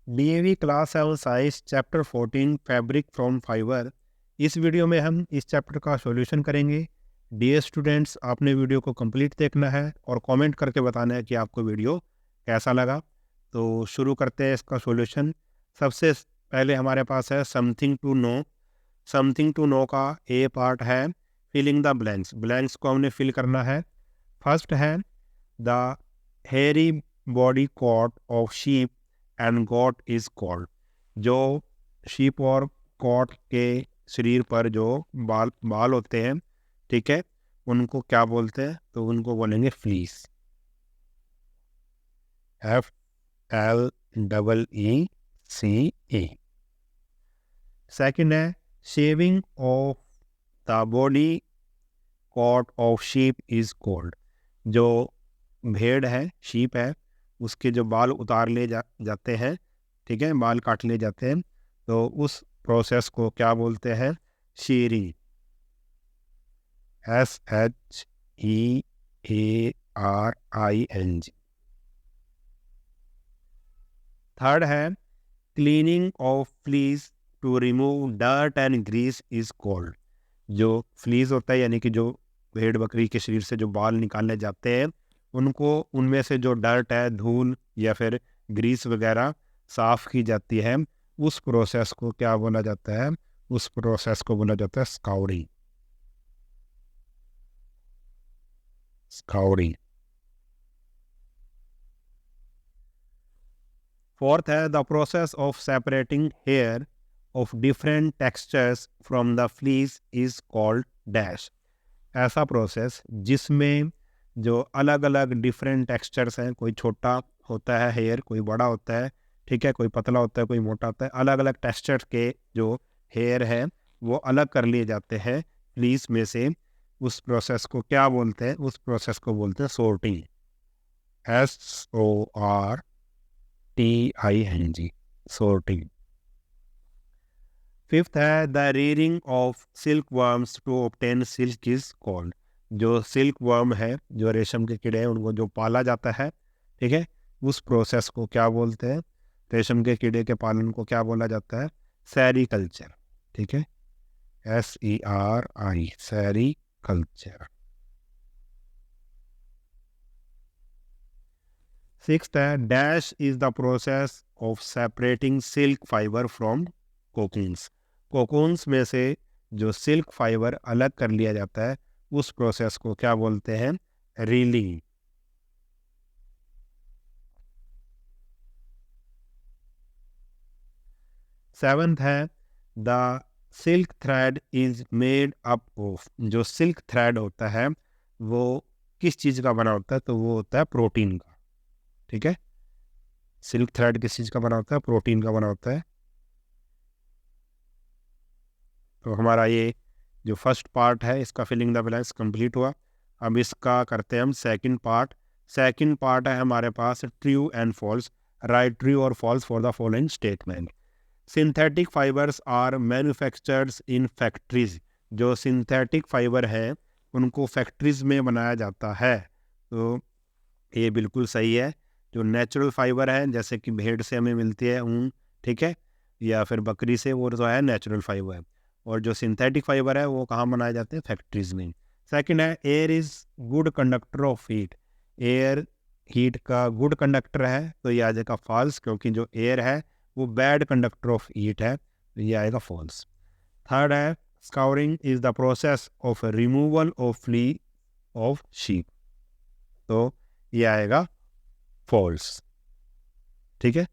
DAV class 7 science chapter 14 fabric from fibre. इस video में हम इस चैप्टर का सॉल्यूशन करेंगे। डियर स्टूडेंट्स, आपने वीडियो को कंप्लीट देखना है और कमेंट करके बताना है कि आपको वीडियो कैसा लगा। तो शुरू करते हैं इसका सॉल्यूशन। सबसे पहले हमारे पास है something to know. Something to know का ए पार्ट है फिलिंग द ब्लैंक्स। ब्लैंक्स को हमने फिल करना है। फर्स्ट है the hairy body coat of sheep and goat is called. जो शीप और कॉट के शरीर पर जो बाल बाल होते हैं, ठीक है, उनको क्या बोलते हैं? तो उनको बोलेंगे फ्लीस। FLEECE। सेकंड है shaving of the body coat of sheep is called. जो भेड़ है, शीप है, उसके जो बाल उतार ले जाते हैं, ठीक है, बाल काट ले जाते हैं, तो उस प्रोसेस को क्या बोलते हैं? शीयरिंग। SHEARING। थर्ड है cleaning of fleece to remove dirt and grease is called. जो फ्लीस होता है, यानी कि जो भेड़ बकरी के शरीर से जो बाल निकाले जाते हैं, उनको उनमें से जो डर्ट है, धूल या फिर ग्रीस वगैरह साफ की जाती है, उस प्रोसेस को क्या बोला जाता है? उस प्रोसेस को बोला जाता है स्काउरिंग। स्काउरिंग। फोर्थ है the process of separating hair of different textures from the fleece is called dash. ऐसा प्रोसेस जिसमें जो अलग अलग डिफरेंट टेक्सचर्स हैं, कोई छोटा होता है हेयर, कोई बड़ा होता है, ठीक है, कोई पतला होता है, कोई मोटा होता है, अलग अलग टेक्सचर के जो हेयर है वो अलग कर लिए जाते हैं फ्लीस में से। उस प्रोसेस को क्या बोलते हैं? उस प्रोसेस को बोलते हैं सोर्टिंग। SORTING। सोर्टिंग। फिफ्थ है the rearing of silk worms to obtain silk is called. जो सिल्क वर्म है, जो रेशम के कीड़े हैं, उनको जो पाला जाता है, ठीक है, उस प्रोसेस को क्या बोलते हैं? रेशम के कीड़े के पालन को क्या बोला जाता है? सेरीकल्चर। ठीक है, SERI, सेरीकल्चर। सिक्स्थ है dash is the process of separating silk fibre from cocoons. Cocoons में से जो सिल्क फाइबर अलग कर लिया जाता है, उस प्रोसेस को क्या बोलते हैं? रीलिंग। सेवंथ है the silk thread is made up of. जो सिल्क थ्रेड होता है वो किस चीज़ का बना होता है? तो वो होता है प्रोटीन का। ठीक है, सिल्क थ्रेड किस चीज़ का बना होता है? प्रोटीन का बना होता है। तो हमारा ये जो फर्स्ट पार्ट है, इसका फिलिंग द ब्लैंक्स कंप्लीट हुआ। अब इसका करते हैं हम सेकंड पार्ट। सेकंड पार्ट है हमारे पास true and false. Right true और false for the following statement. Synthetic fibres are manufactured in factories. जो सिंथेटिक फाइबर है उनको फैक्ट्रीज में बनाया जाता है। तो ये बिल्कुल सही है। जो नेचुरल फाइबर है, जैसे कि भेड़ से हमें मिलती है ऊन, ठीक है, या फिर बकरी से, वो तो है नेचुरल फाइबर। और जो सिंथेटिक फाइबर है वो कहाँ बनाए जाते हैं? फैक्ट्रीज में। सेकंड है air is good conductor of heat. Air heat का गुड कंडक्टर है, तो ये आ जाएगा फॉल्स, क्योंकि जो एयर है वो बैड कंडक्टर ऑफ हीट है, तो ये आएगा फॉल्स। थर्ड है scouring is the process of removal of fleece of sheep, तो ये आएगा फॉल्स। ठीक है।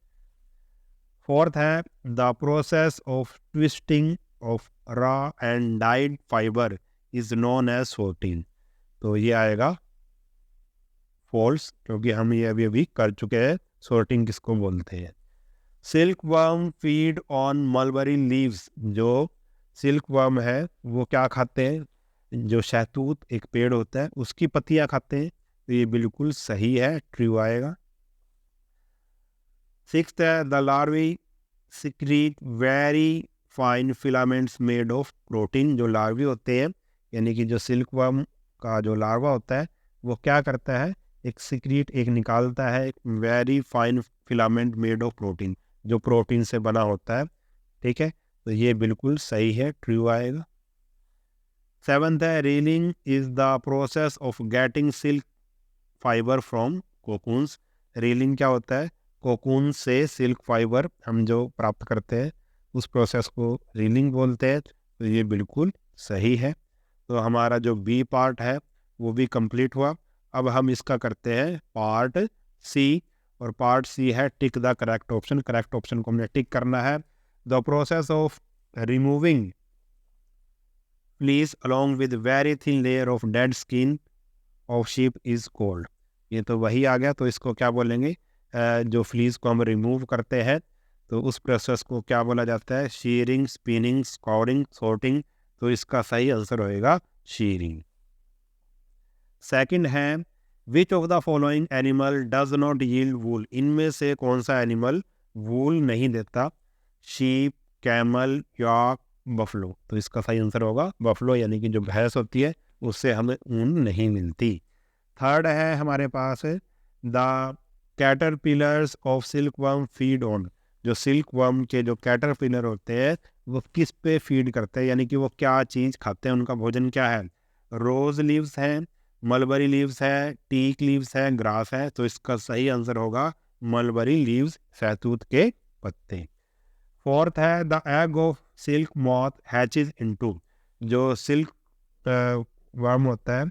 फोर्थ है the process of twisting of raw and dyed fibre is known as sorting, तो ये आएगा फॉल्स, क्योंकि हम ये अभी अभी कर चुके हैं। सोर्टिंग किसको बोलते हैं? Silk worm feed on mulberry leaves. जो सिल्क वर्म है वो क्या खाते हैं? जो शहतूत एक पेड़ होता है उसकी पत्तियां खाते हैं, तो ये बिल्कुल सही है, ट्रू आएगा। सिक्स्थ है the larvae secrete very fine filaments made of protein. जो लार्वी होते हैं, यानी कि जो सिल्क वर्म का जो लार्वा होता है, वो क्या करता है? एक सिक्रीट एक निकालता है, एक very fine filament made of protein, जो प्रोटीन से बना होता है। ठीक है, तो ये बिल्कुल सही है, ट्रू आएगा। 7th है reeling is the process of getting silk fibre from cocoons. Reeling क्या होता है? कोकून से सिल्क फाइबर हम जो प्राप्त करते हैं उस प्रोसेस को रीलिंग बोलते हैं। तो ये बिल्कुल सही है। तो हमारा जो बी पार्ट है वो भी कंप्लीट हुआ। अब हम इसका करते हैं पार्ट सी, और पार्ट सी है tick the correct option. Correct option को हमने टिक करना है। The process of removing fleece along with very thin layer of dead skin of sheep is called। ये तो वही आ गया, तो इसको क्या बोलेंगे? जो फ्लीस को हम रिमूव करते हैं तो उस प्रोसेस को क्या बोला जाता है? Shearing, spinning, scouring, sorting. तो इसका सही आंसर होएगा शीयरिंग। सेकंड है which of the following animal does not yield wool. इनमें से कौन सा एनिमल वूल नहीं देता? शीप, कैमल या बफलो। तो इसका सही आंसर होगा बफलो, यानी कि जो भैंस होती है उससे हमें ऊन नहीं मिलती। थर्ड है हमारे पास the caterpillars of silkworm feed on. जो सिल्कवर्म के जो कैटरपिलर होते हैं वो किस पे फीड करते हैं, यानी कि वो क्या चीज़ खाते हैं, उनका भोजन क्या है? रोज लीव्स है, मलबरी लीव्स है, टीक लीव्स है, ग्रास है। तो इसका सही आंसर होगा मलबरी लीव्स, सहतूत के पत्ते। फोर्थ है the egg of silk moth hatches into. जो सिल्क वर्म होता है,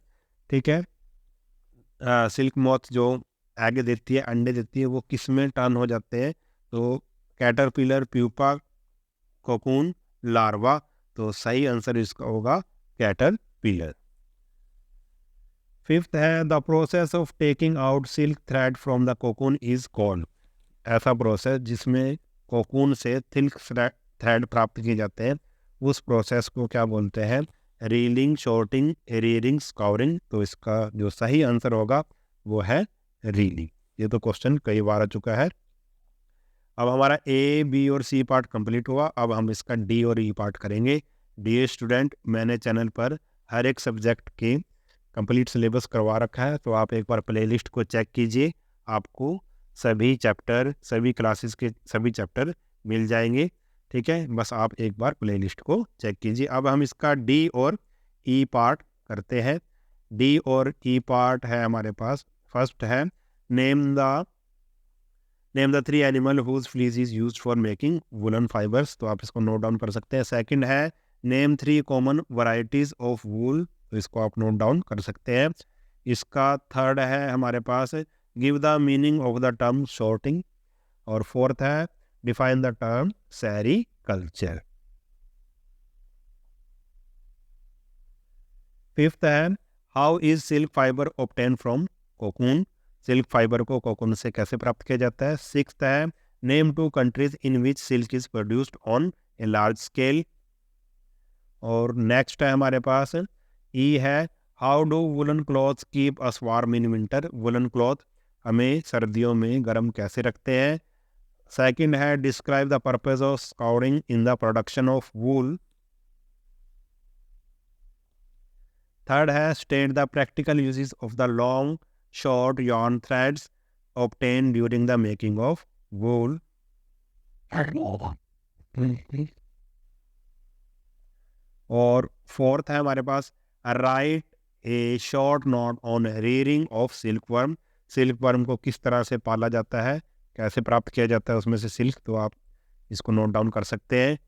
ठीक है, सिल्क मॉथ जो एग देती है, अंडे देती है, वो किस में टर्न हो जाते हैं? तो कैटरपिलर, प्यूपा, कोकून, लार्वा। तो सही आंसर इसका होगा कैटरपिलर। फिफ्थ है the process of taking out silk thread from the cocoon is called. ऐसा प्रोसेस जिसमें कोकून से सिल्क थ्रेड प्राप्त किए जाते हैं उस प्रोसेस को क्या बोलते हैं? Reeling, sorting, rearing, scouring. तो इसका जो सही आंसर होगा वो है रीलिंग। ये तो क्वेश्चन कई बार आ चुका है। अब हमारा ए, बी और सी पार्ट कंप्लीट हुआ। अब हम इसका डी और ई पार्ट करेंगे। डी स्टूडेंट, मैंने चैनल पर हर एक सब्जेक्ट के कंप्लीट सिलेबस करवा रखा है, तो आप एक बार प्लेलिस्ट को चेक कीजिए। आपको सभी चैप्टर, सभी क्लासेस के सभी चैप्टर मिल जाएंगे। ठीक है, बस आप एक बार प्लेलिस्ट को चेक कीजिए। अब हम इसका डी और ई पार्ट करते हैं। डी और ई पार्ट है हमारे पास। फर्स्ट है name the 3 animal whose fleece is used for making woollen fibres. तो आप इसको नोट डाउन कर सकते हैं। सेकंड है name 3 common varieties of wool. तो इसको आप नोट डाउन कर सकते हैं। इसका थर्ड है हमारे पास give the meaning of the term sorting. और फोर्थ है define the term sericulture. Fifth है how is silk fibre obtain from cocoon. Silk fibre को कोकून से कैसे प्राप्त किया जाता है। सिक्स्थ है name 2 countries in which silk is produced on a large scale. और नेक्स्ट है हमारे पास ई है how do woollen clothes keep us warm in winter. Woollen cloth हमें सर्दियों में गर्म कैसे रखते हैं। सेकंड है describe the purpose of scouring in the production of wool. Third है state the practical uses of the long short yarn threads obtained during the making of wool। और फोर्थ है हमारे पास write a short note on rearing of silkworm. Silkworm को किस तरह से पाला जाता है, कैसे प्राप्त किया जाता है उसमें से सिल्क। तो आप इसको नोट डाउन कर सकते हैं।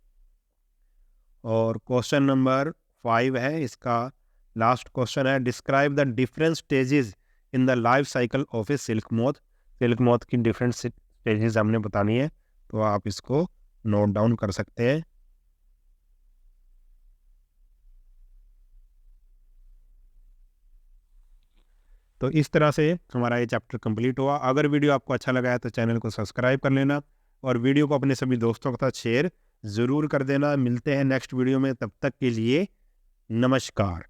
और क्वेश्चन नंबर 5 है, इसका लास्ट क्वेश्चन है describe the different stages in the life cycle of A silk moth. Silk moth की डिफरेंट स्टेजेस हमने बतानी है, तो आप इसको नोट डाउन कर सकते हैं। तो इस तरह से हमारा ये चैप्टर कंप्लीट हुआ। अगर वीडियो आपको अच्छा लगा है तो चैनल को सब्सक्राइब कर लेना और वीडियो को अपने सभी दोस्तों के साथ शेयर ज़रूर कर देना। मिलते हैं नेक्स्ट वीडियो में, तब तक के लिए नमस्कार।